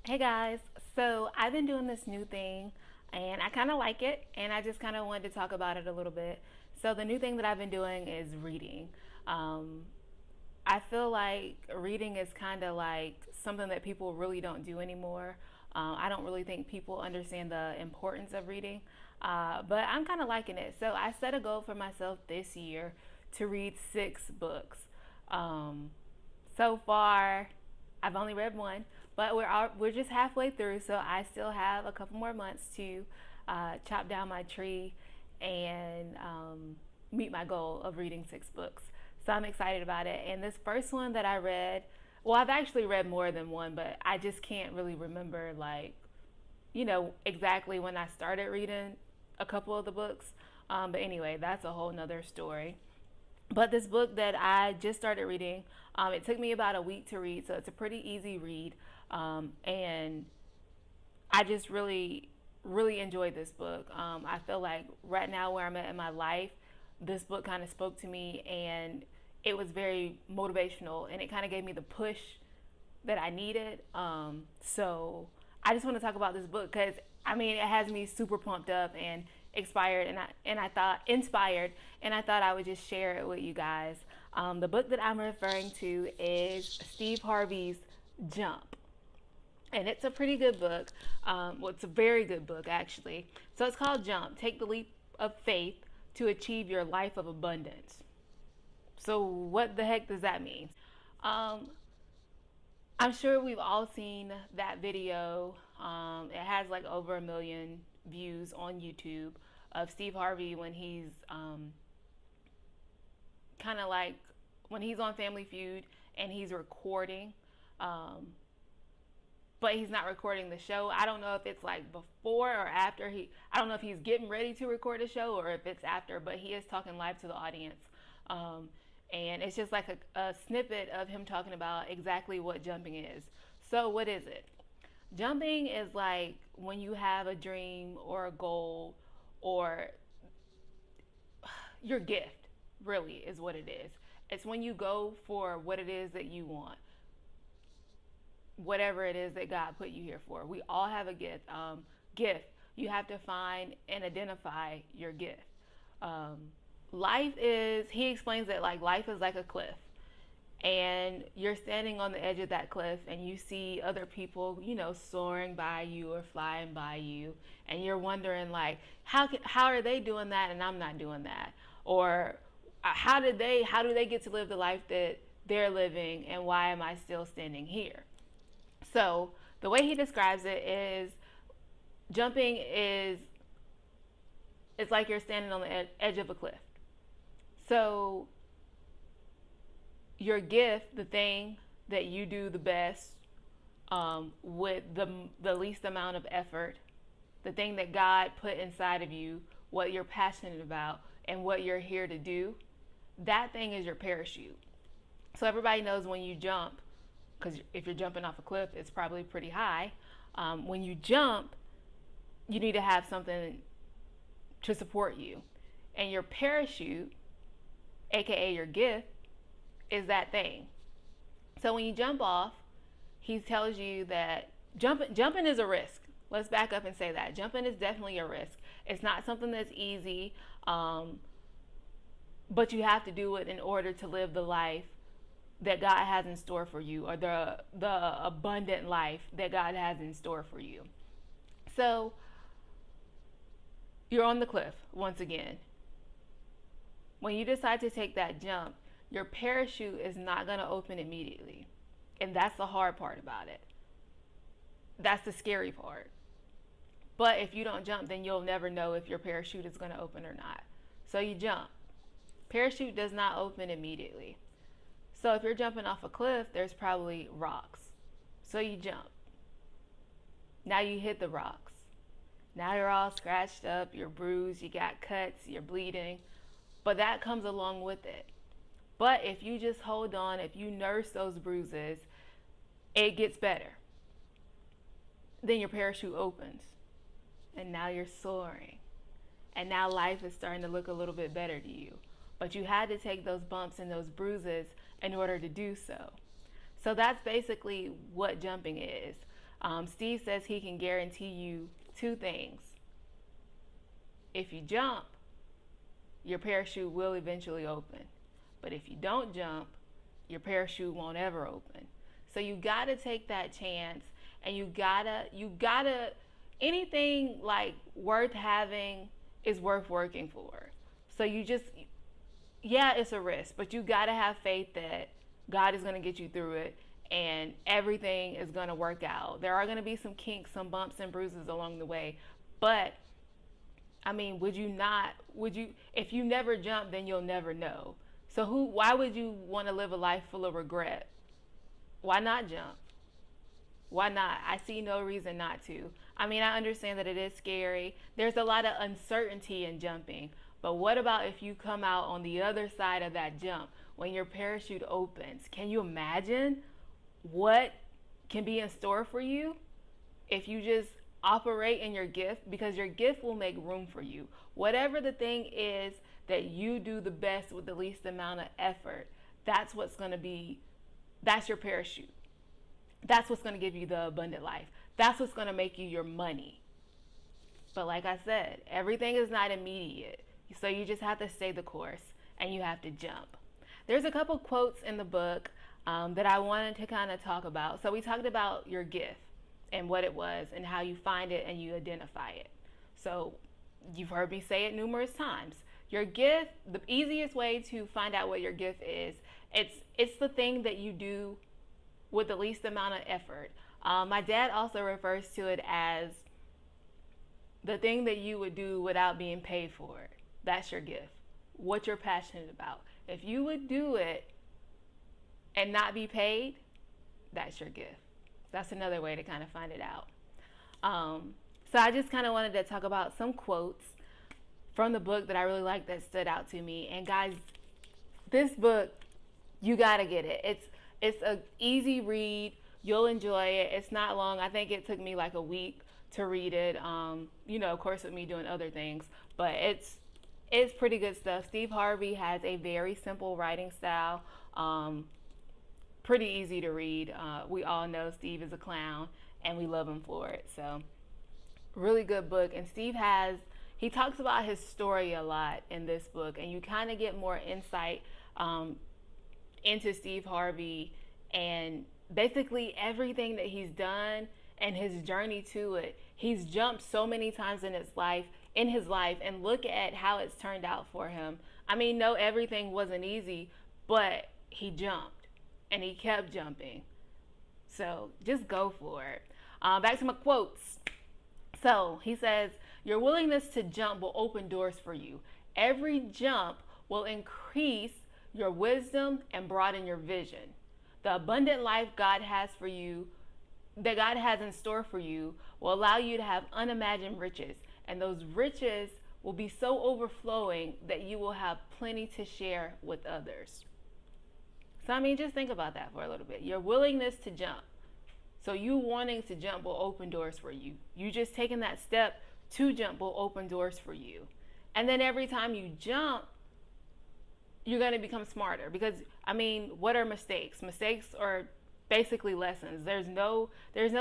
Hey guys, so I've been doing this new thing and I kind of like it and I just kind of wanted to talk about it a little bit. So, the new thing that I've been doing is reading. Um, I feel like reading is kind of like something that people really don't do anymore. I don't really think people understand the importance of reading, but I'm kind of liking it. So, I set a goal for myself this year to read 6 books. Um, so far, I've only read one, but we're just halfway through, so I still have a couple more months to chop down my tree and meet my goal of reading 6 books. So I'm excited about it. And this first one that I read, well, I've actually read more than one, but I just can't really remember exactly when I started reading a couple of the books. But anyway, that's a whole nother story. But this book that I just started reading, it took me about a week to read, so it's a pretty easy read. And I just really enjoyed this book. I feel like right now, where I'm at in my life, this book kind of spoke to me and it was very motivational and it kind of gave me the push that I needed. So I just want to talk about this book because I mean it has me super pumped up and expired, and I thought inspired, and I thought I would just share it with you guys. The book that I'm referring to is Steve Harvey's Jump, and it's a pretty good book. Well, it's a very good book actually. So it's called Jump: Take the Leap of Faith to Achieve Your Life of Abundance. So what the heck does that mean? Um, I'm sure we've all seen that video. It has like over 1 million views on YouTube of Steve Harvey when he's kind of like when he's on Family Feud and he's recording, um, but he's not recording the show. I don't know if it's like before or after he. I don't know if he's getting ready to record a show or if it's after, but he is talking live to the audience. Um, and it's just like a snippet of him talking about exactly what jumping is. So, what is it? Jumping is like when you have a dream or a goal or your gift, really, is what it is. It's when you go for what it is that you want, whatever it is that God put you here for. We all have a gift. Gift. You have to find and identify your gift. Um, Life is. He explains that like life is like a cliff, and you're standing on the edge of that cliff, and you see other people, soaring by you or flying by you, and you're wondering like, how are they doing that, and I'm not doing that, or how do they get to live the life that they're living, and why am I still standing here? So the way he describes it is jumping is it's like you're standing on the edge of a cliff. So your gift, the thing that you do the best, with the least amount of effort, the thing that God put inside of you, what you're passionate about, and what you're here to do, that thing is your parachute. So everybody knows when you jump, because if you're jumping off a cliff, it's probably pretty high. When you jump, you need to have something to support you. And your parachute, aka your gift, is that thing. So when you jump off, he tells you that jumping is a risk. Let's back up and say that jumping is definitely a risk. It's not something that's easy, but you have to do it in order to live the life that God has in store for you, or the abundant life that God has in store for you. So you're on the cliff once again. When you decide to take that jump, your parachute is not going to open immediately. And that's the hard part about it. That's the scary part. But if you don't jump, then you'll never know if your parachute is going to open or not. So you jump. Parachute does not open immediately. So if you're jumping off a cliff, there's probably rocks. So you jump. Now you hit the rocks. Now you're all scratched up, you're bruised, you got cuts, you're bleeding. But that comes along with it. But if you just hold on, if you nurse those bruises, it gets better. Then your parachute opens. And now you're soaring. And now life is starting to look a little bit better to you. But you had to take those bumps and those bruises in order to do so. So that's basically what jumping is. Steve says he can guarantee you two things. If you jump, your parachute will eventually open. But if you don't jump, your parachute won't ever open. So you gotta take that chance, and you gotta, anything like worth having is worth working for. So you just, yeah, it's a risk, but you gotta have faith that God is gonna get you through it and everything is gonna work out. There are gonna be some kinks, some bumps and bruises along the way, but I mean, if you never jump, then you'll never know. So why would you want to live a life full of regret? Why not jump? Why not? I see no reason not to. I mean, I understand that it is scary. There's a lot of uncertainty in jumping. But what about if you come out on the other side of that jump when your parachute opens? Can you imagine what can be in store for you if you just operate in your gift? Because your gift will make room for you. Whatever the thing is that you do the best with the least amount of effort, that's your parachute. That's what's going to give you the abundant life. That's what's going to make you your money. But like I said, everything is not immediate. So you just have to stay the course and you have to jump. There's a couple quotes in the book that I wanted to kind of talk about. So we talked about your gift and what it was and how you find it and you identify it. So you've heard me say it numerous times. Your gift, the easiest way to find out what your gift is, it's the thing that you do with the least amount of effort. My dad also refers to it as the thing that you would do without being paid for it. That's your gift. What you're passionate about. If you would do it and not be paid, that's your gift. That's another way to kind of find it out. So I just kind of wanted to talk about some quotes from the book that I really liked that stood out to me. And guys, this book, you gotta get it. It's an easy read. You'll enjoy it. It's not long. I think it took me like a week to read it. Of course, with me doing other things, but it's pretty good stuff. Steve Harvey has a very simple writing style. Pretty easy to read. We all know Steve is a clown, and we love him for it. So, really good book. And he talks about his story a lot in this book, and you kind of get more insight into Steve Harvey and basically everything that he's done and his journey to it. He's jumped so many times in his life, and look at how it's turned out for him. I mean, no, everything wasn't easy, but he jumped and he kept jumping. So just go for it. Back to my quotes. So he says, your willingness to jump will open doors for you. Every jump will increase your wisdom and broaden your vision. The abundant life God has in store for you will allow you to have unimagined riches. And those riches will be so overflowing that you will have plenty to share with others. So, I mean, just think about that for a little bit. Your willingness to jump. So you wanting to jump will open doors for you. You just taking that step to jump will open doors for you. And then every time you jump, you're going to become smarter. Because, I mean, what are mistakes? Mistakes are basically lessons. There's no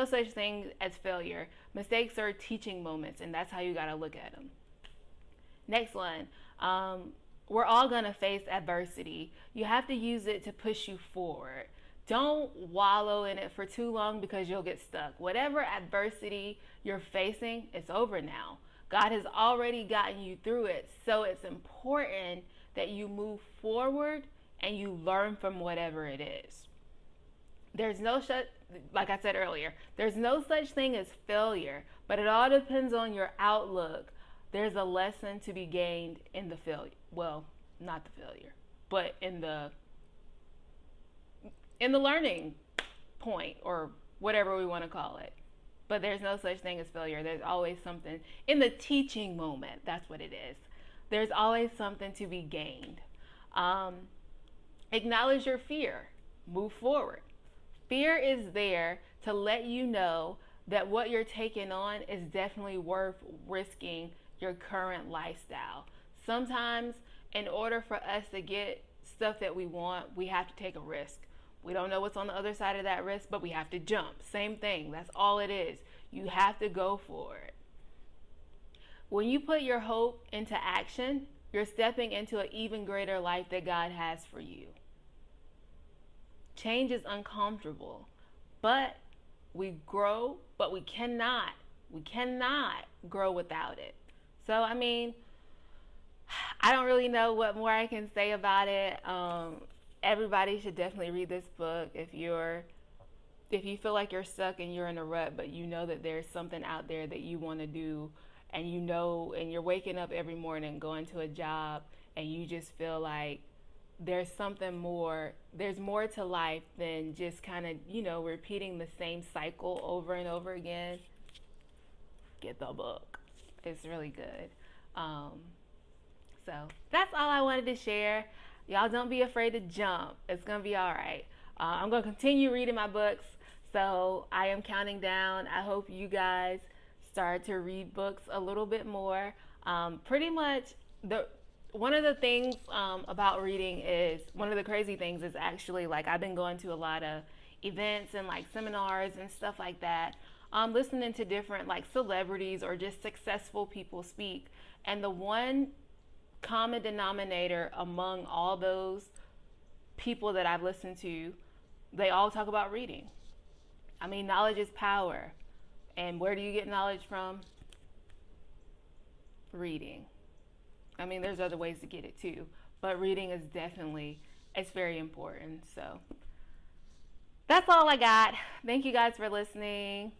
such thing as failure. Mistakes are teaching moments, and that's how you got to look at them. Next one. We're all going to face adversity. You have to use it to push you forward. Don't wallow in it for too long because you'll get stuck. Whatever adversity you're facing, it's over now. God has already gotten you through it. So it's important that you move forward and you learn from whatever it is. Like I said earlier, there's no such thing as failure, but it all depends on your outlook. There's a lesson to be gained in the failure. Well, not the failure, but in the learning point, or whatever we want to call it. But there's no such thing as failure. There's always something in the teaching moment. That's what it is. There's always something to be gained. Acknowledge your fear. Move forward. Fear is there to let you know that what you're taking on is definitely worth risking your current lifestyle. Sometimes, in order for us to get stuff that we want, we have to take a risk. We don't know what's on the other side of that risk, but we have to jump. Same thing. That's all it is. You have to go for it. When you put your hope into action, you're stepping into an even greater life that God has for you. Change is uncomfortable, but we grow, but we cannot grow without it. So, I mean, I don't really know what more I can say about it. Everybody should definitely read this book if you feel like you're stuck and you're in a rut, but you know that there's something out there that you want to do, and you know, and you're waking up every morning going to a job, and you just feel like there's something more, there's more to life than just kind of, repeating the same cycle over and over again. Get the book. It's really good. So that's all I wanted to share. Y'all don't be afraid to jump. It's going to be all right. I'm going to continue reading my books. So I am counting down. I hope you guys start to read books a little bit more. Pretty much one of the things about reading is, one of the crazy things is actually, like, I've been going to a lot of events and like seminars and stuff like that, listening to different like celebrities or just successful people speak. And the one common denominator among all those people that I've listened to, they all talk about reading. I mean, knowledge is power. And where do you get knowledge from? Reading. I mean, there's other ways to get it too, but reading is definitely, it's very important. So that's all I got. Thank you guys for listening.